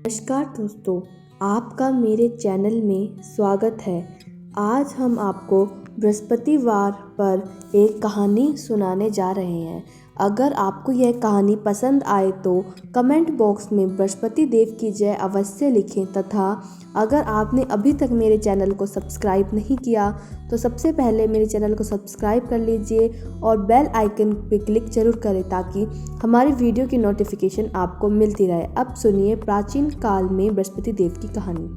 नमस्कार दोस्तों, आपका मेरे चैनल में स्वागत है। आज हम आपको बृहस्पतिवार पर एक कहानी सुनाने जा रहे हैं। अगर आपको यह कहानी पसंद आए तो कमेंट बॉक्स में बृहस्पति देव की जय अवश्य लिखें तथा अगर आपने अभी तक मेरे चैनल को सब्सक्राइब नहीं किया तो सबसे पहले मेरे चैनल को सब्सक्राइब कर लीजिए और बेल आइकन पे क्लिक जरूर करें ताकि हमारी वीडियो की नोटिफिकेशन आपको मिलती रहे। अब सुनिए प्राचीन काल में बृहस्पति देव की कहानी।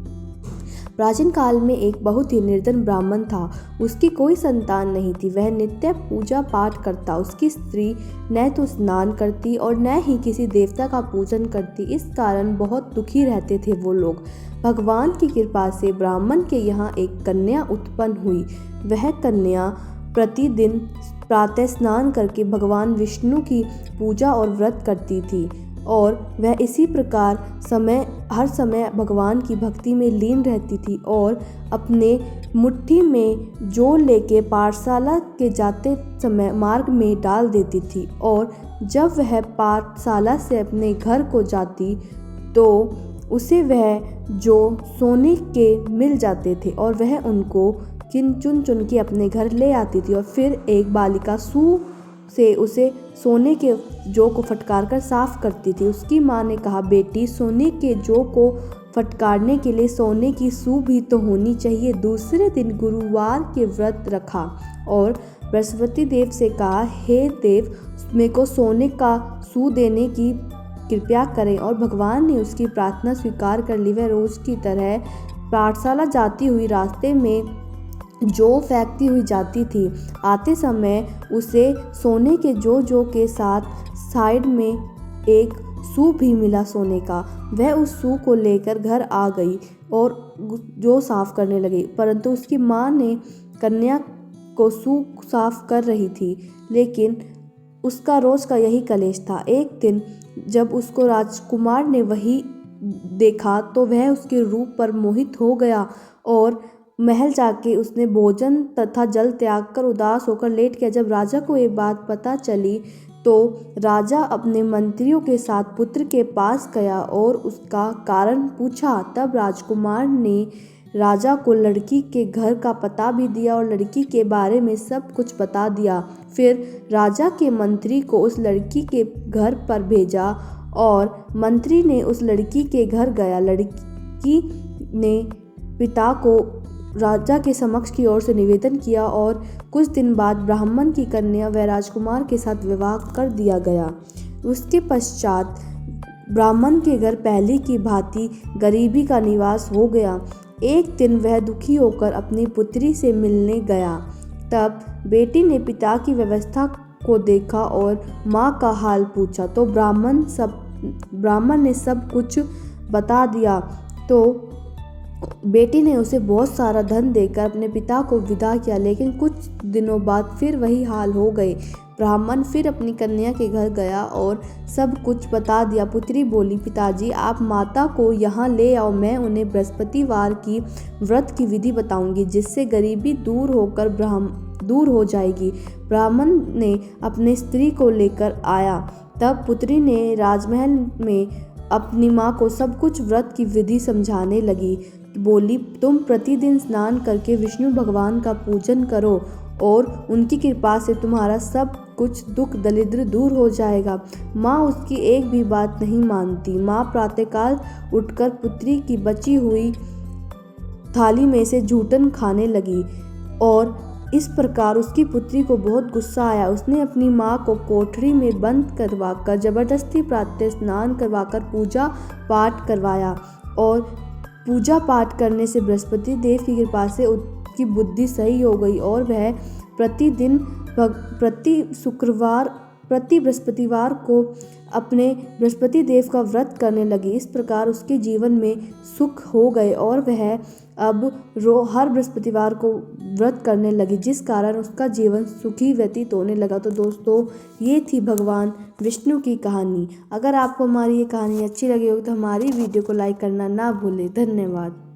प्राचीन काल में एक बहुत ही निर्धन ब्राह्मण था। उसकी कोई संतान नहीं थी। वह नित्य पूजा पाठ करता। उसकी स्त्री न तो स्नान करती और न ही किसी देवता का पूजन करती। इस कारण बहुत दुखी रहते थे वो लोग। भगवान की कृपा से ब्राह्मण के यहाँ एक कन्या उत्पन्न हुई। वह कन्या प्रतिदिन प्रातः स्नान करके भगवान विष्णु की पूजा और व्रत करती थी और वह इसी प्रकार हर समय भगवान की भक्ति में लीन रहती थी और अपने मुट्ठी में जो लेके पाठशाला के जाते समय मार्ग में डाल देती थी और जब वह पाठशाला से अपने घर को जाती तो उसे वह जो सोने के मिल जाते थे और वह उनको चुन चुन के अपने घर ले आती थी और फिर एक बालिका सू से उसे सोने के जौ को फटकार कर साफ करती थी। उसकी माँ ने कहा, बेटी, सोने के जौ को फटकारने के लिए सोने की सू भी तो होनी चाहिए। दूसरे दिन गुरुवार के व्रत रखा और बृहस्पति देव से कहा, हे देव, मेरे को सोने का सू देने की कृपया करें। और भगवान ने उसकी प्रार्थना स्वीकार कर ली। वह रोज की तरह पाठशाला जाती हुई रास्ते में जौ फेंकती हुई जाती थी। आते समय उसे सोने के जौ के साथ साइड में एक सू भी मिला सोने का। वह उस सू को लेकर घर आ गई और जौ साफ करने लगी, परंतु उसकी माँ ने कन्या को सू साफ कर रही थी, लेकिन उसका रोज का यही कलेश था। एक दिन जब उसको राजकुमार ने वही देखा तो वह उसके रूप पर मोहित हो गया और महल जाके उसने भोजन तथा जल त्याग कर उदास होकर लेट गया। जब राजा को ये बात पता चली तो राजा अपने मंत्रियों के साथ पुत्र के पास गया और उसका कारण पूछा। तब राजकुमार ने राजा को लड़की के घर का पता भी दिया और लड़की के बारे में सब कुछ बता दिया। फिर राजा के मंत्री को उस लड़की के घर पर भेजा और मंत्री ने उस लड़की के घर गया। लड़की ने पिता को राजा के समक्ष की ओर से निवेदन किया और कुछ दिन बाद ब्राह्मण की कन्या व राजकुमार के साथ विवाह कर दिया गया। उसके पश्चात ब्राह्मण के घर पहले की भांति गरीबी का निवास हो गया। एक दिन वह दुखी होकर अपनी पुत्री से मिलने गया। तब बेटी ने पिता की व्यवस्था को देखा और माँ का हाल पूछा तो ब्राह्मण ने सब कुछ बता दिया। तो बेटी ने उसे बहुत सारा धन देकर अपने पिता को विदा किया, लेकिन कुछ दिनों बाद फिर वही हाल हो गए। ब्राह्मण फिर अपनी कन्या के घर गया और सब कुछ बता दिया। पुत्री बोली, पिताजी, आप माता को यहाँ ले आओ, मैं उन्हें बृहस्पतिवार की व्रत की विधि बताऊंगी जिससे गरीबी दूर हो जाएगी। ब्राह्मण ने अपनी स्त्री को लेकर आया। तब पुत्री ने राजमहल में अपनी माँ को सब कुछ व्रत की विधि समझाने लगी। बोली, तुम प्रतिदिन स्नान करके विष्णु भगवान का पूजन करो और उनकी कृपा से तुम्हारा सब कुछ दुख दरिद्र दूर हो जाएगा। माँ उसकी एक भी बात नहीं मानती। माँ प्रातःकाल उठकर पुत्री की बची हुई थाली में से झूठन खाने लगी और इस प्रकार उसकी पुत्री को बहुत गुस्सा आया। उसने अपनी माँ को कोठरी में बंद करवाकर जबरदस्ती प्रातः स्नान करवाकर पूजा पाठ करवाया और पूजा पाठ करने से बृहस्पति देव की कृपा से उसकी बुद्धि सही हो गई और वह प्रति बृहस्पतिवार को अपने बृहस्पति देव का व्रत करने लगी। इस प्रकार उसके जीवन में सुख हो गए और वह अब हर बृहस्पतिवार को व्रत करने लगी, जिस कारण उसका जीवन सुखी व्यतीत होने लगा। तो दोस्तों, ये थी भगवान विष्णु की कहानी। अगर आपको हमारी ये कहानी अच्छी लगी हो तो हमारी वीडियो को लाइक करना ना भूलें। धन्यवाद।